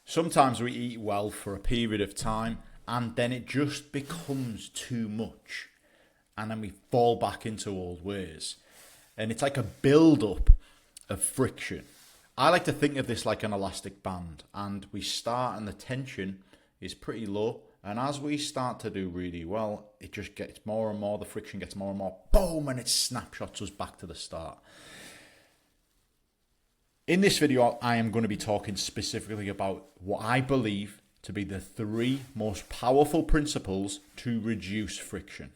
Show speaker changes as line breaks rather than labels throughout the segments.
Sometimes we eat well for a period of time and then it just becomes too much. And then we fall back into old ways. And it's like a build-up of friction. I like to think of this like an elastic band. And we start and the tension is pretty low. And as we start to do really well, it just gets more and more, the friction gets more and more, boom, and it snapshots us back to the start. In this video, I am going to be talking specifically about what I believe to be the 3 most powerful principles to reduce friction,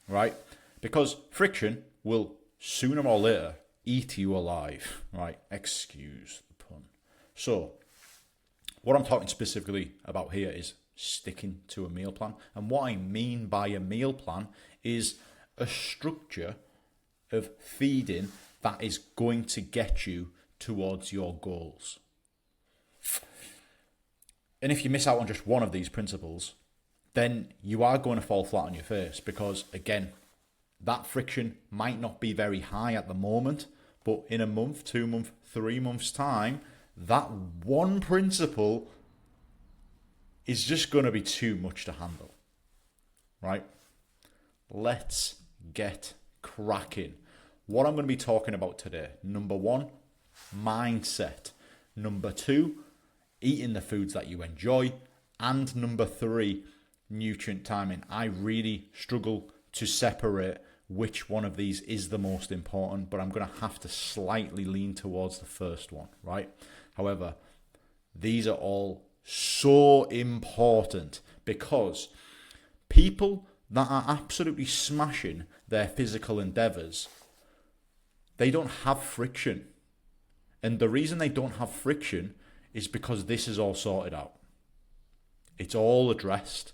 right? Because friction will sooner or later eat you alive, right? Excuse the pun. So, what I'm talking specifically about here is sticking to a meal plan. And what I mean by a meal plan is a structure of feeding that is going to get you towards your goals. And if you miss out on just one of these principles, then you are going to fall flat on your face because, again, that friction might not be very high at the moment, but in a month, 2 months, 3 months' time, that one principle is just going to be too much to handle, right? Let's get cracking. What I'm going to be talking about today, number 1, mindset. Number 2, eating the foods that you enjoy. And number 3, nutrient timing. I really struggle to separate which one of these is the most important, but I'm going to have to slightly lean towards the first one, right? However, these are all so important because people that are absolutely smashing their physical endeavors, they don't have friction. And the reason they don't have friction is because this is all sorted out. It's all addressed.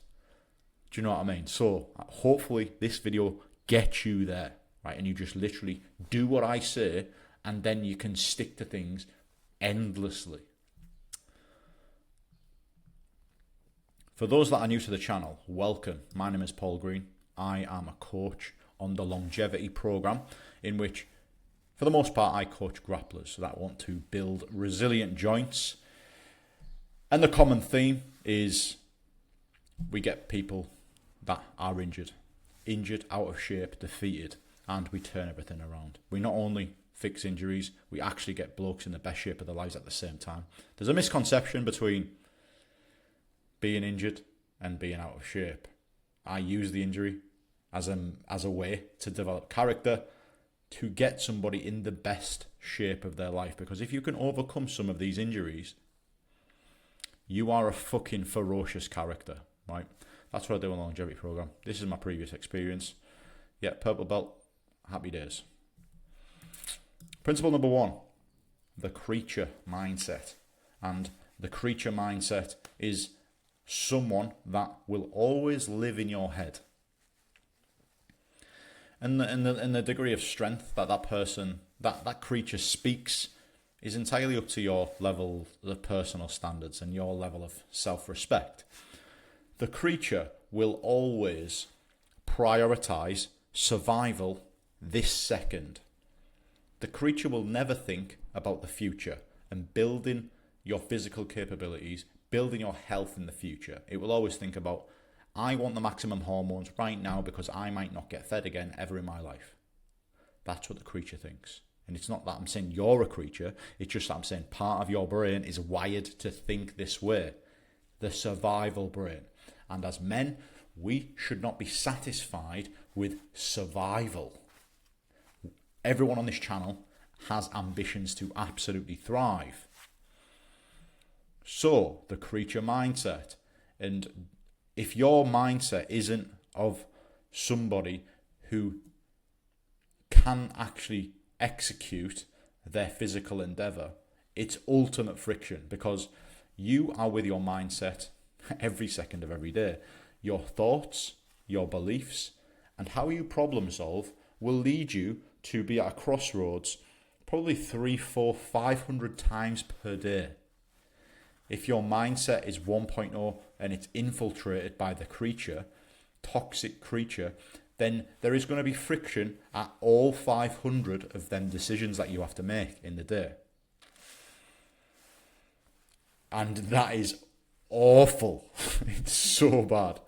Do you know what I mean? So hopefully this video gets you there, right? And you just literally do what I say and then you can stick to things endlessly. For those that are new to the channel, welcome. My name is Paul Green. I am a coach on the longevity program in which, for the most part, I coach grapplers that want to build resilient joints. And the common theme is we get people that are injured, out of shape, defeated, and we turn everything around. We not only fix injuries, we actually get blokes in the best shape of their lives at the same time. There's a misconception between being injured and being out of shape. I use the injury as a way to develop character, to get somebody in the best shape of their life. Because if you can overcome some of these injuries, you are a fucking ferocious character, right? That's what I do on the longevity program. This is my previous experience. Yeah, purple belt, happy days. Principle number 1, the creature mindset. And the creature mindset is someone that will always live in your head. And the degree of strength that person, that creature speaks is entirely up to your level of personal standards and your level of self-respect. The creature will always prioritize survival this second. The creature will never think about the future and building your physical capabilities, building your health in the future. It will always think about, I want the maximum hormones right now because I might not get fed again ever in my life. That's what the creature thinks. And it's not that I'm saying you're a creature, it's just that I'm saying part of your brain is wired to think this way. The survival brain. And as men, we should not be satisfied with survival. Everyone on this channel has ambitions to absolutely thrive. So, the creature mindset. And if your mindset isn't of somebody who can actually execute their physical endeavor, it's ultimate friction because you are with your mindset every second of every day. Your thoughts, your beliefs, and how you problem solve will lead you to be at a crossroads probably 300, 400, 500 times per day. If your mindset is 1.0 and it's infiltrated by the creature, toxic creature, then there is going to be friction at all 500 of them decisions that you have to make in the day. And that is awful. It's so bad.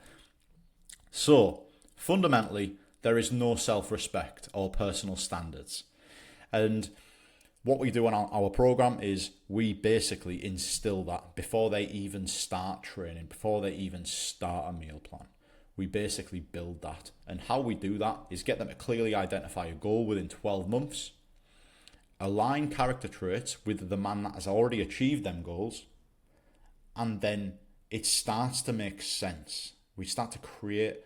So, fundamentally, there is no self-respect or personal standards. And what we do on our program is we basically instill that before they even start training, before they even start a meal plan. We basically build that. And how we do that is get them to clearly identify a goal within 12 months, align character traits with the man that has already achieved them goals, and then it starts to make sense. We start to create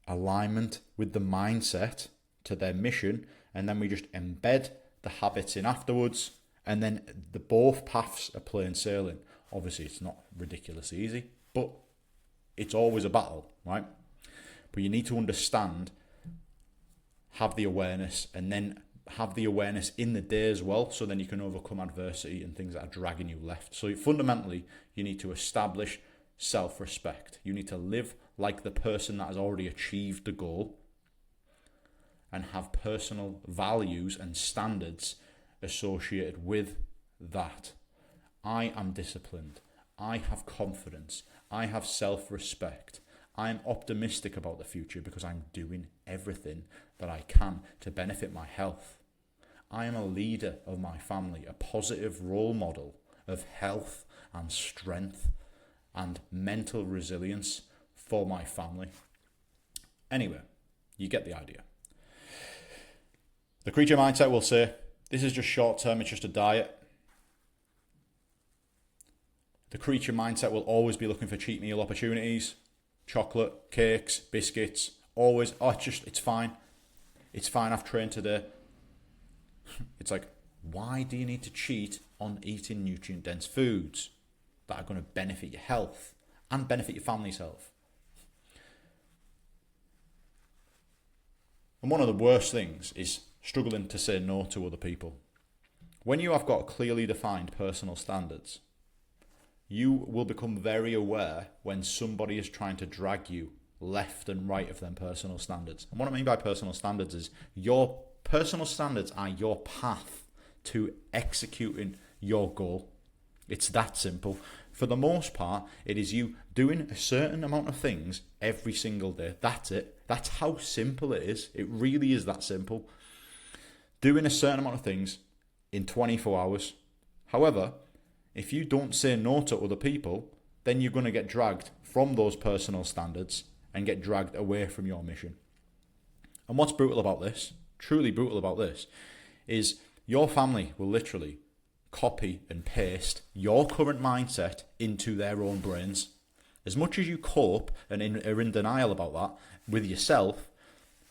alignment with the mindset to their mission, and then we just embed the habits in afterwards, and then the both paths are plain sailing. Obviously, it's not ridiculously easy, but it's always a battle, right? But you need to understand, have the awareness, and then have the awareness in the day as well, so then you can overcome adversity and things that are dragging you left. So fundamentally, you need to establish self-respect. You need to live like the person that has already achieved the goal and have personal values and standards associated with that. I am disciplined. I have confidence. I have self-respect. I'm optimistic about the future because I'm doing everything that I can to benefit my health. I am a leader of my family, a positive role model of health and strength and mental resilience for my family. Anyway, you get the idea. The creature mindset will say, this is just short term, it's just a diet. The creature mindset will always be looking for cheat meal opportunities, chocolate, cakes, biscuits, always, it's fine. It's fine, I've trained today. It's like, why do you need to cheat on eating nutrient-dense foods that are going to benefit your health and benefit your family's health? And one of the worst things is struggling to say no to other people. When you have got clearly defined personal standards, you will become very aware when somebody is trying to drag you left and right of them personal standards. And what I mean by personal standards is your personal standards are your path to executing your goal. It's that simple. For the most part, it is you doing a certain amount of things every single day. That's it. That's how simple it is. It really is that simple. Doing a certain amount of things in 24 hours. However, if you don't say no to other people, then you're going to get dragged from those personal standards and get dragged away from your mission. And what's brutal about this, truly brutal about this, is your family will literally copy and paste your current mindset into their own brains. As much as you cope and are in denial about that with yourself,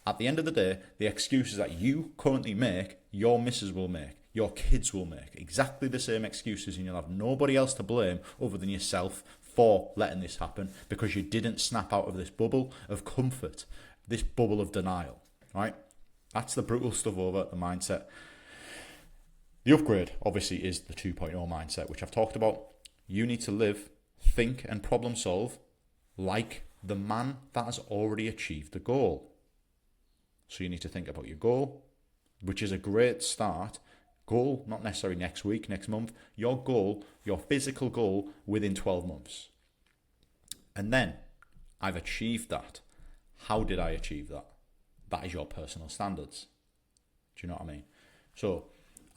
at the end of the day, the excuses that you currently make, your missus will make, your kids will make exactly the same excuses, and you'll have nobody else to blame other than yourself for letting this happen because you didn't snap out of this bubble of comfort, this bubble of denial, right? That's the brutal stuff over the mindset. The upgrade, obviously, is the 2.0 mindset, which I've talked about. You need to live, think, and problem solve like the man that has already achieved the goal. So you need to think about your goal, which is a great start. Goal, not necessarily next week, next month. Your goal, your physical goal within 12 months. And then, I've achieved that. How did I achieve that? That is your personal standards. Do you know what I mean? So,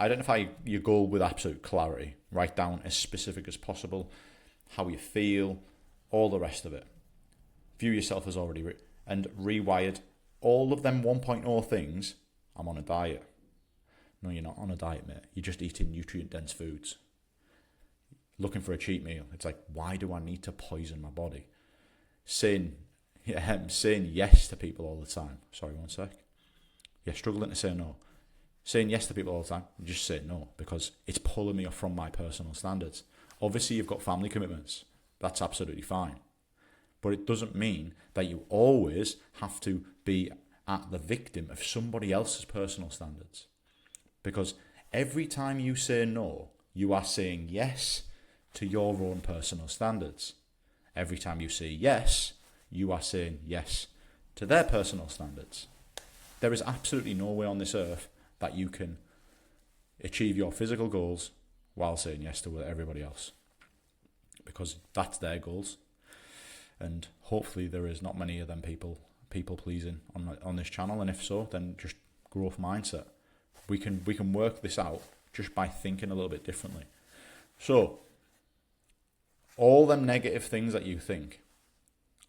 identify your goal with absolute clarity. Write down as specific as possible, how you feel, all the rest of it. View yourself as already and rewired all of them 1.0 things. I'm on a diet. No, you're not on a diet, mate. You're just eating nutrient-dense foods. Looking for a cheat meal. It's like, why do I need to poison my body? Saying yes to people all the time. Sorry, one sec. Yeah, struggling to say no. Saying yes to people all the time. Just say no because it's pulling me off from my personal standards. Obviously, you've got family commitments. That's absolutely fine. But it doesn't mean that you always have to be at the victim of somebody else's personal standards. Because every time you say no, you are saying yes to your own personal standards. Every time you say yes, you are saying yes to their personal standards. There is absolutely no way on this earth that you can achieve your physical goals while saying yes to everybody else. because that's their goals. And hopefully there is not many of them people pleasing on this channel, and if so, then just growth mindset. We can work this out just by thinking a little bit differently. So all them negative things that you think,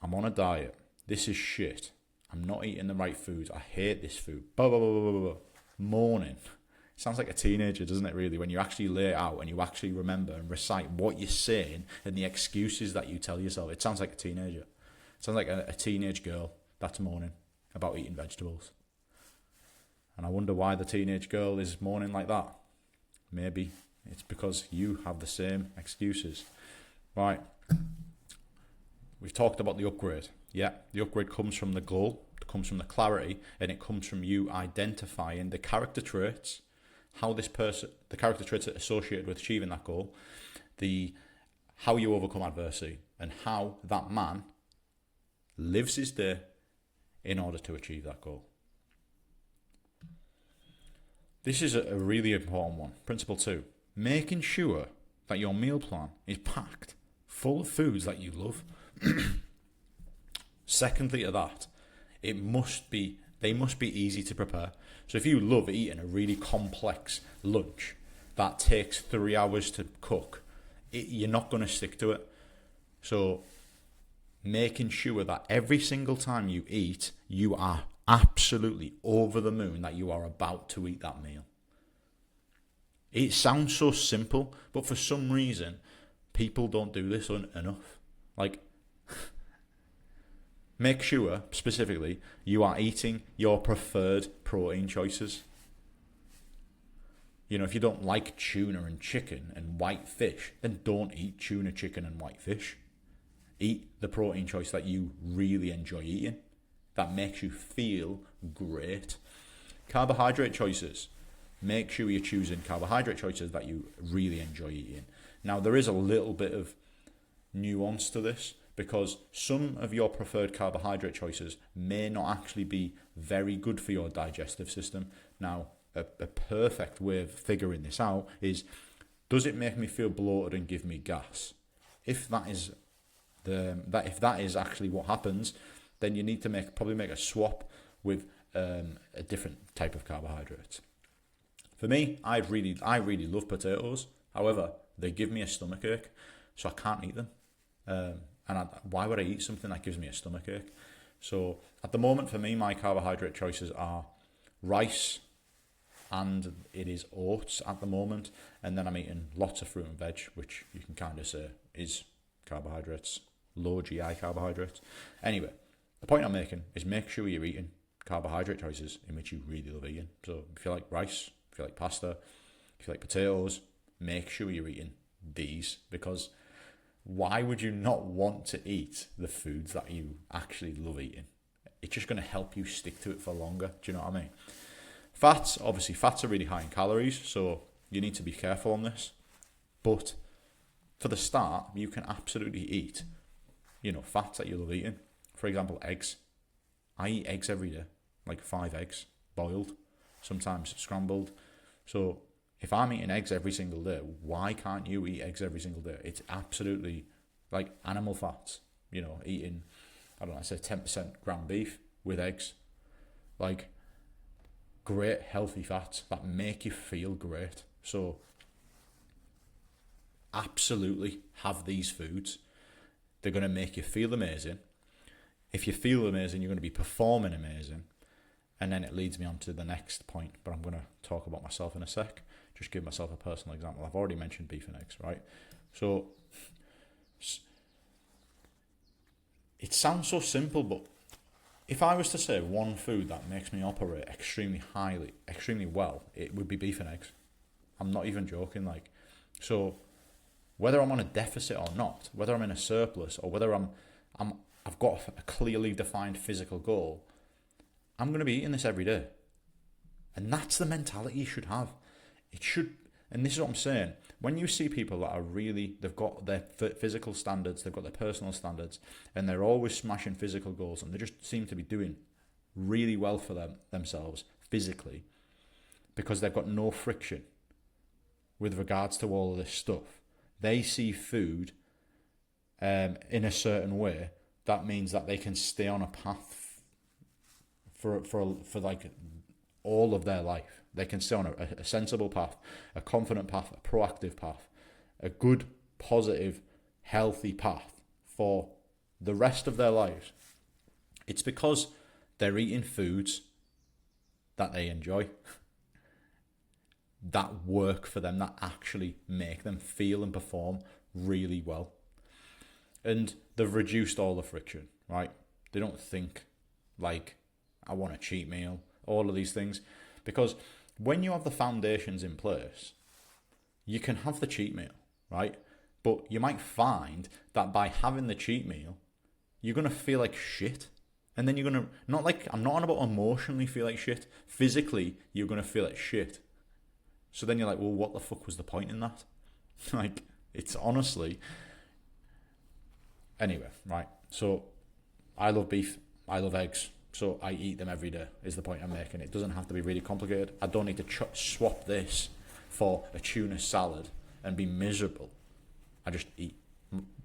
I'm on a diet, this is shit, I'm not eating the right foods, I hate this food, blah, blah, blah, blah, blah, blah. Mourning. Sounds like a teenager, doesn't it, really, when you actually lay it out and you actually remember and recite what you're saying and the excuses that you tell yourself. It sounds like a teenager. It sounds like a teenage girl that's mourning about eating vegetables. And I wonder why the teenage girl is mourning like that. Maybe it's because you have the same excuses. Right. We've talked about the upgrade. Yeah, the upgrade comes from the goal, it comes from the clarity, and it comes from you identifying the character traits, how this person, the character traits associated with achieving that goal, how you overcome adversity, and how that man lives his day in order to achieve that goal. This is a really important one. Principle 2, making sure that your meal plan is packed full of foods that you love. Secondly to that, they must be easy to prepare. So if you love eating a really complex lunch that takes 3 hours to cook, you're not going to stick to it. So making sure that every single time you eat, you are absolutely over the moon that you are about to eat that meal. It sounds so simple, but for some reason, people don't do this enough. Like, make sure, specifically, you are eating your preferred protein choices. You know, if you don't like tuna and chicken and white fish, then don't eat tuna, chicken and white fish. Eat the protein choice that you really enjoy eating, that makes you feel great. Carbohydrate choices. Make sure you're choosing carbohydrate choices that you really enjoy eating. Now, there is a little bit of nuance to this, because some of your preferred carbohydrate choices may not actually be very good for your digestive system. Now, a perfect way of figuring this out is, does it make me feel bloated and give me gas? If that is actually what happens, then you need to probably make a swap with a different type of carbohydrates. For me, I really love potatoes. However, they give me a stomachache, so I can't eat them. Why would I eat something that gives me a stomachache? So at the moment, for me, my carbohydrate choices are rice, and it is oats at the moment. And then I'm eating lots of fruit and veg, which you can kind of say is carbohydrates, low GI carbohydrates. Anyway, the point I'm making is make sure you're eating carbohydrate choices in which you really love eating. So if you like rice, if you like pasta, if you like potatoes, make sure you're eating these, because why would you not want to eat the foods that you actually love eating? It's just going to help you stick to it for longer. Do you know what I mean? Fats are really high in calories, so you need to be careful on this. But for the start, you can absolutely eat, fats that you love eating. For example, eggs. I eat eggs every day, like 5 eggs, boiled, sometimes scrambled. So if I'm eating eggs every single day, why can't you eat eggs every single day? It's absolutely like animal fats, eating, say 10% ground beef with eggs. Like, great healthy fats that make you feel great. So absolutely have these foods. They're going to make you feel amazing. If you feel amazing, you're going to be performing amazing. And then it leads me on to the next point, but I'm going to talk about myself in a sec. Just give myself a personal example. I've already mentioned beef and eggs, right? So it sounds so simple, but if I was to say one food that makes me operate extremely well, it would be beef and eggs. I'm not even joking. So whether I'm on a deficit or not, whether I'm in a surplus or whether I've got a clearly defined physical goal, I'm going to be eating this every day. And that's the mentality you should have. And this is what I'm saying. When you see people that are they've got their physical standards, they've got their personal standards, and they're always smashing physical goals, and they just seem to be doing really well for themselves physically, because they've got no friction with regards to all of this stuff. They see food in a certain way, that means that they can stay on a path for like all of their life. They can stay on a sensible path, a confident path, a proactive path, a good, positive, healthy path for the rest of their lives. It's because they're eating foods that they enjoy, that work for them, that actually make them feel and perform really well. And they've reduced all the friction, right? They don't think like, I want a cheat meal, all of these things. Because when you have the foundations in place, you can have the cheat meal, right? But you might find that by having the cheat meal, you're going to feel like shit. And then you're going to, not like, I'm not on about emotionally feel like shit. Physically, you're going to feel like shit. So then you're like, well, what the fuck was the point in that? Like, it's honestly... Anyway, right, so I love beef, I love eggs, so I eat them every day, is the point I'm making. It doesn't have to be really complicated. I don't need to swap this for a tuna salad and be miserable. I just eat.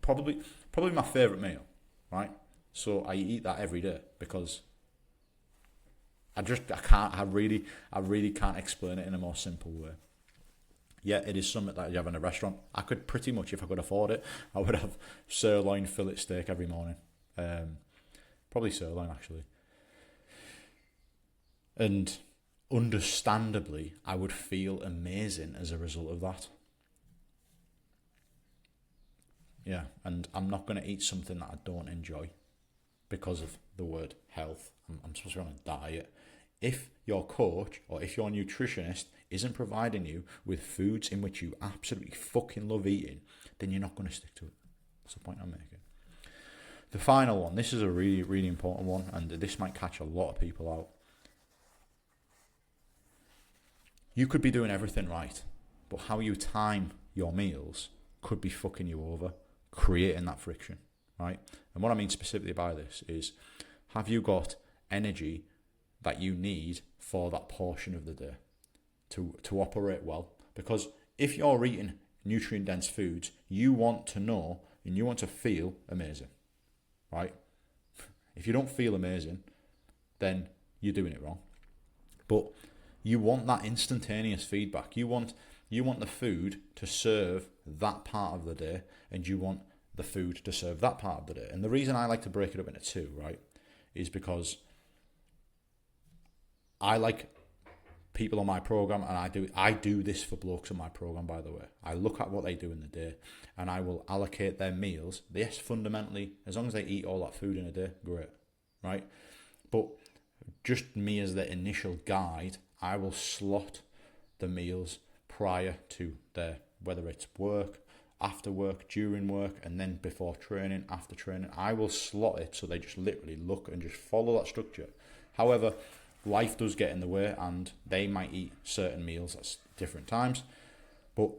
Probably my favourite meal, right? So I eat that every day because I really can't explain it in a more simple way. Yeah, it is something that you have in a restaurant. I could pretty much, if I could afford it, I would have sirloin fillet steak every morning. Probably sirloin, actually. And understandably, I would feel amazing as a result of that. Yeah, and I'm not going to eat something that I don't enjoy because of the word health. I'm supposed to be on a diet. If your coach or if your nutritionist isn't providing you with foods in which you absolutely fucking love eating, then you're not going to stick to it. That's the point I'm making. The final one, this is a really, really important one, and this might catch a lot of people out. You could be doing everything right, but how you time your meals could be fucking you over, creating that friction, right? And what I mean specifically by this is, have you got energy that you need for that portion of the day to operate well? Because if you're eating nutrient-dense foods, you want to know and you want to feel amazing, right? If you don't feel amazing, then you're doing it wrong. But you want that instantaneous feedback. You want the food to serve that part of the day, and you want the food to serve that part of the day. And the reason I like to break it up into two, right, is because I like people on my program, and I do this for blokes on my program, by the way. I look at what they do in the day, and I will allocate their meals. Yes, fundamentally, as long as they eat all that food in a day, great, right? But just me as the initial guide, I will slot the meals prior to their, whether it's work, after work, during work, and then before training, after training. I will slot it so they just literally look and just follow that structure. However, life does get in the way, and they might eat certain meals at different times. But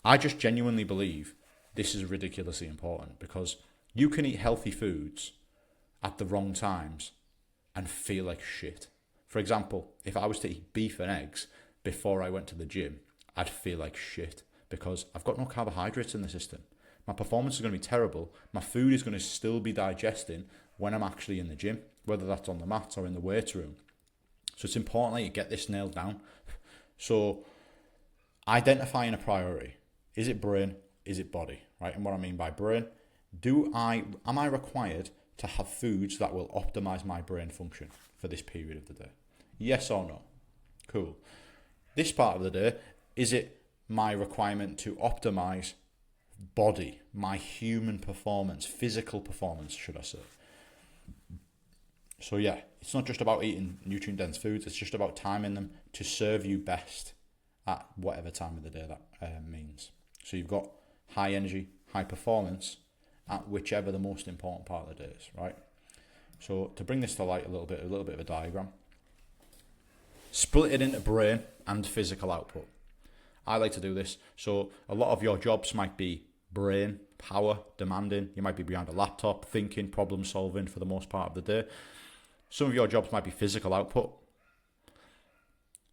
I just genuinely believe this is ridiculously important, because you can eat healthy foods at the wrong times and feel like shit. For example, if I was to eat beef and eggs before I went to the gym, I'd feel like shit because I've got no carbohydrates in the system. My performance is going to be terrible. My food is going to still be digesting when I'm actually in the gym, whether that's on the mats or in the weight room. So it's important that you get this nailed down. So identifying a priority. Is it brain? Is it body? Right? And what I mean by brain, am I required to have foods that will optimize my brain function for this period of the day? Yes or no? Cool. This part of the day, is it my requirement to optimize body, my human performance, physical performance, should I say? So yeah, it's not just about eating nutrient-dense foods, it's just about timing them to serve you best at whatever time of the day that means. So you've got high energy, high performance at whichever the most important part of the day is, right? So to bring this to light a little bit of a diagram. Split it into brain and physical output. I like to do this. So a lot of your jobs might be brain, power, demanding. You might be behind a laptop, thinking, problem solving for the most part of the day. Some of your jobs might be physical output.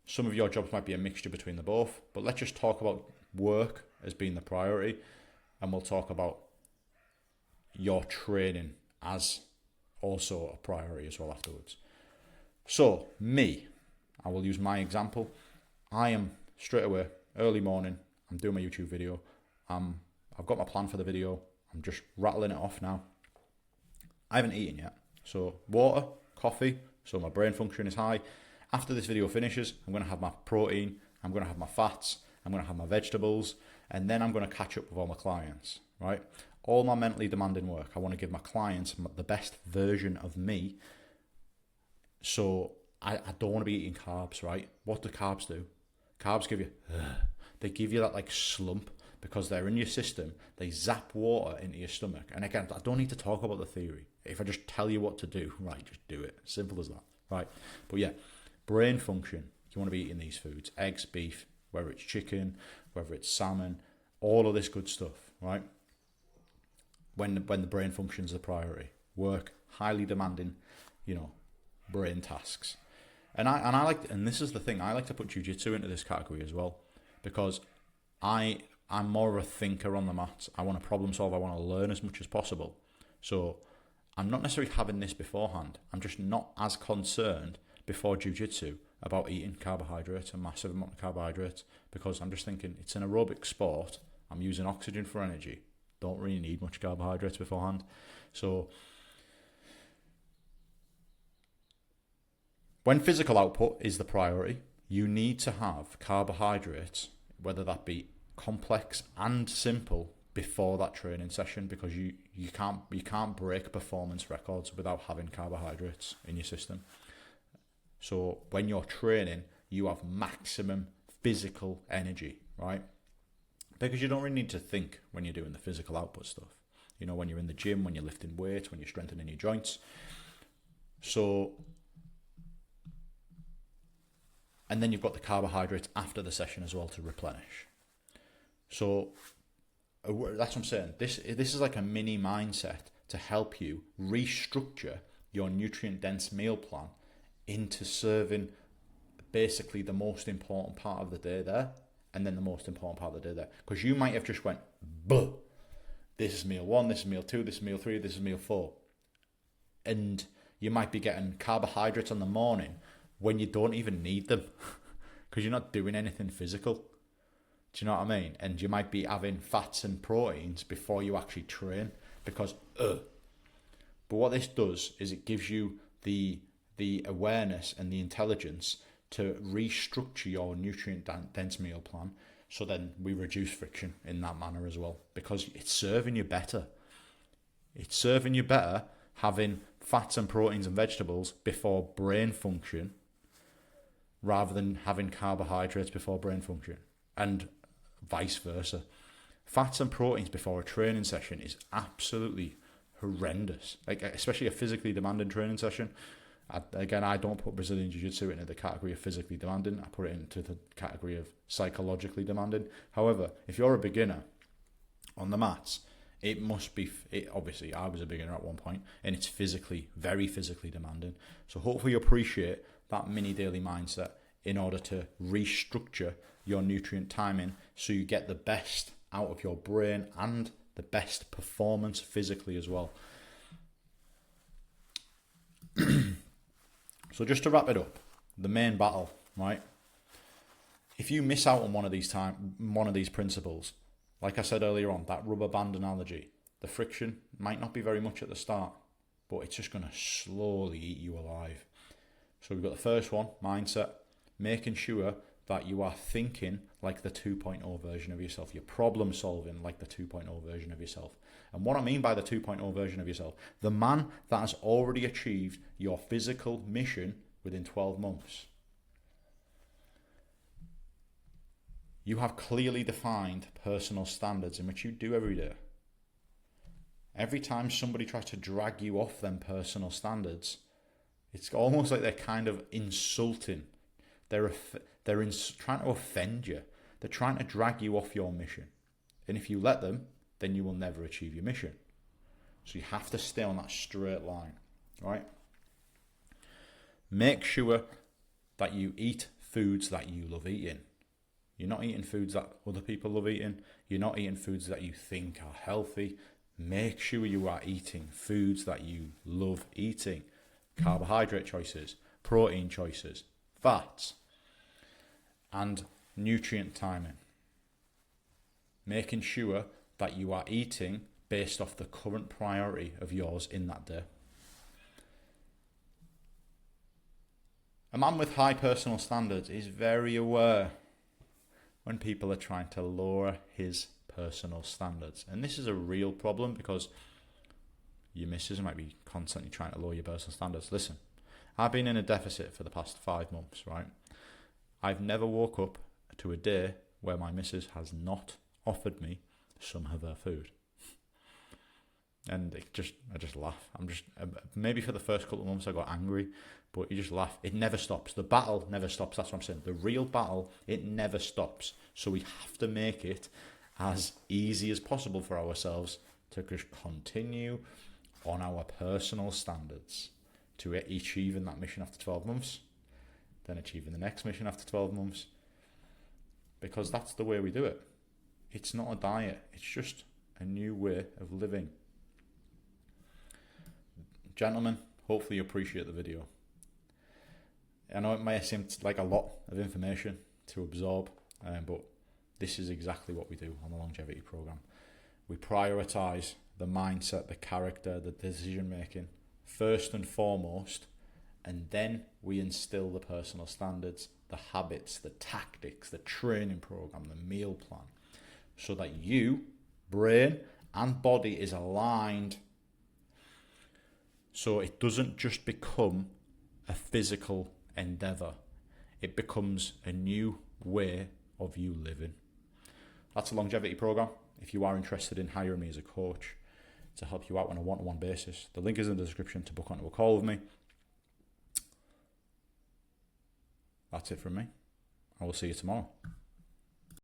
Some of your jobs might be a mixture between the both. But let's just talk about work as being the priority, and we'll talk about your training as also a priority as well afterwards. So I will use my example. I am straight away, early morning, I'm doing my YouTube video. I've got my plan for the video. I'm just rattling it off now. I haven't eaten yet. So water, coffee, so my brain function is high. After this video finishes, I'm going to have my protein, I'm going to have my fats, I'm going to have my vegetables, and then I'm going to catch up with all my clients, right? All my mentally demanding work, I want to give my clients the best version of me. So I don't want to be eating carbs, right? What do carbs do? Carbs give you, they give you that like slump because they're in your system. They zap water into your stomach. And again, I don't need to talk about the theory. If I just tell you what to do, right, just do it. Simple as that, right? But yeah, brain function, you want to be eating these foods, eggs, beef, whether it's chicken, whether it's salmon, all of this good stuff, right? When the brain function is the priority. Work, highly demanding, brain tasks. And I like, and this is the thing, I like to put jiu-jitsu into this category as well, because I'm more of a thinker on the mat. I want to problem solve. I want to learn as much as possible. So I'm not necessarily having this beforehand. I'm just not as concerned before jiu-jitsu about eating carbohydrates, a massive amount of carbohydrates, because I'm just thinking it's an aerobic sport. I'm using oxygen for energy. Don't really need much carbohydrates beforehand. So when physical output is the priority, you need to have carbohydrates, whether that be complex and simple, before that training session, because you can't break performance records without having carbohydrates in your system. So when you're training, you have maximum physical energy, right? Because you don't really need to think when you're doing the physical output stuff. When you're in the gym, when you're lifting weights, when you're strengthening your joints. So, and then you've got the carbohydrates after the session as well to replenish. So that's what I'm saying. This is like a mini mindset to help you restructure your nutrient-dense meal plan into serving basically the most important part of the day there, and then the most important part of the day there. Because you might have just went, buh, this is meal 1, this is meal 2, this is meal 3, this is meal 4. And you might be getting carbohydrates on the morning when you don't even need them because you're not doing anything physical. Do you know what I mean? And you might be having fats and proteins before you actually train because, But what this does is it gives you the awareness and the intelligence to restructure your nutrient-dense meal plan, so then we reduce friction in that manner as well, because it's serving you better. It's serving you better having fats and proteins and vegetables before brain function rather than having carbohydrates before brain function, and vice versa. Fats and proteins before a training session is absolutely horrendous, like especially a physically demanding training session. I don't put Brazilian Jiu-Jitsu into the category of physically demanding. I put it into the category of psychologically demanding. However, if you're a beginner on the mats, it must be, obviously I was a beginner at one point, and it's very physically demanding. So hopefully you appreciate that mini daily mindset in order to restructure your nutrient timing so you get the best out of your brain and the best performance physically as well. So just to wrap it up, the main battle, right? If you miss out on one of these principles, like I said earlier on, that rubber band analogy, the friction might not be very much at the start, but it's just going to slowly eat you alive. So we've got the first one, mindset, making sure that you are thinking like the 2.0 version of yourself. You're problem solving like the 2.0 version of yourself. And what I mean by the 2.0 version of yourself, the man that has already achieved your physical mission within 12 months. You have clearly defined personal standards in which you do every day. Every time somebody tries to drag you off them personal standards, it's almost like they're kind of insulting. They're trying to offend you. They're trying to drag you off your mission. And if you let them, then you will never achieve your mission. So you have to stay on that straight line, right? Make sure that you eat foods that you love eating. You're not eating foods that other people love eating. You're not eating foods that you think are healthy. Make sure you are eating foods that you love eating. Carbohydrate choices, protein choices, fats, and nutrient timing. Making sure that you are eating based off the current priority of yours in that day. A man with high personal standards is very aware when people are trying to lower his personal standards. And this is a real problem because your missus might be constantly trying to lower your personal standards. Listen, I've been in a deficit for the past 5 months, right? I've never woke up to a day where my missus has not offered me some of her food. And I just laugh. Maybe for the first couple of months I got angry, but you just laugh. It never stops. The battle never stops. That's what I'm saying. The real battle, it never stops. So we have to make it as easy as possible for ourselves to just continue on our personal standards to achieving that mission after 12 months, then achieving the next mission after 12 months, because that's the way we do it. It's not a diet. It's just a new way of living. Gentlemen, hopefully you appreciate the video. I know it may seem like a lot of information to absorb, but this is exactly what we do on the longevity program. We prioritize the mindset, the character, the decision making first and foremost, and then we instill the personal standards, the habits, the tactics, the training program, the meal plan, so that you, brain and body, is aligned, so it doesn't just become a physical endeavor. It becomes a new way of you living. That's a longevity program. If you are interested in hiring me as a coach to help you out on a one-to-one basis, the link is in the description to book onto a call with me. That's it from me. I will see you tomorrow.